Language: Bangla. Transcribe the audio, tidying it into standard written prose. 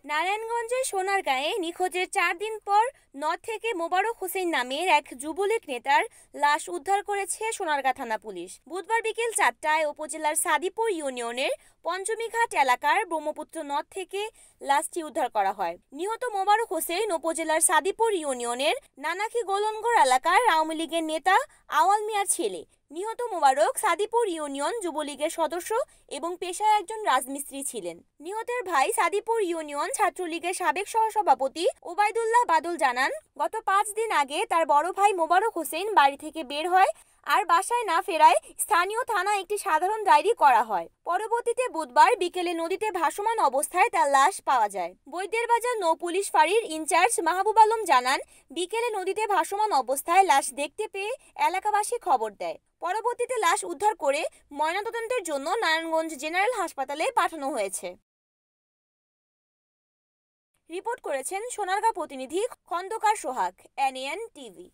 নারায়ণগঞ্জের সোনারগাঁয়ে নিখোঁজের ৪ দিন পর নদ থেকে মোবারক হোসেন নামের এক যুবলীগ নেতার লাশ উদ্ধার করেছে সোনারগাঁ থানা পুলিশ। বুধবার বিকেল ৪টায় উপজেলার সাদিপুর ইউনিয়নের পঞ্চমীঘাট এলাকার ব্রহ্মপুত্র নদ থেকে লাশটি উদ্ধার করা হয়। নিহত মোবারক হোসেন উপজেলার সাদিপুর ইউনিয়নের নানাকি গোলনগড় এলাকার আওয়ামী লীগের নেতা আওয়াল মিয়ার ছেলে। নিহত মোবারক সাদিপুর ইউনিয়ন যুবলীগের সদস্য এবং পেশায় একজন রাজমিস্ত্রি ছিলেন। নিহতের ভাই সাদিপুর ইউনিয়ন ছাত্রলীগের সাবেক সহসভাপতি ওবায়দুল্লাহ বাদল জানান, গত ৫ দিন আগে তার বড় ভাই মোবারক হোসেন বাড়ি থেকে বের হয় আর বাসায় না ফেরায় স্থানীয় থানায় একটি সাধারণ ডায়েরি করা হয়। পরবর্তীতে বুধবার বিকেলে নদীতে ভাসমান অবস্থায় তার লাশ পাওয়া যায়। বৈদ্যের বাজার নৌ পুলিশ ফাঁড়ির ইনচার্জ মাহবুব আলম জানান, বিকেলে নদীতে ভাসমান অবস্থায় লাশ দেখতে পেয়ে এলাকাবাসী খবর দেয়। পরবর্তীতে লাশ উদ্ধার করে ময়নাতদন্তের জন্য নারায়ণগঞ্জ জেনারেল হাসপাতালে পাঠানো হয়েছে। রিপোর্ট করেছেন সোনারগাঁ প্রতিনিধি খন্দকার সোহাগ, NAN টিভি।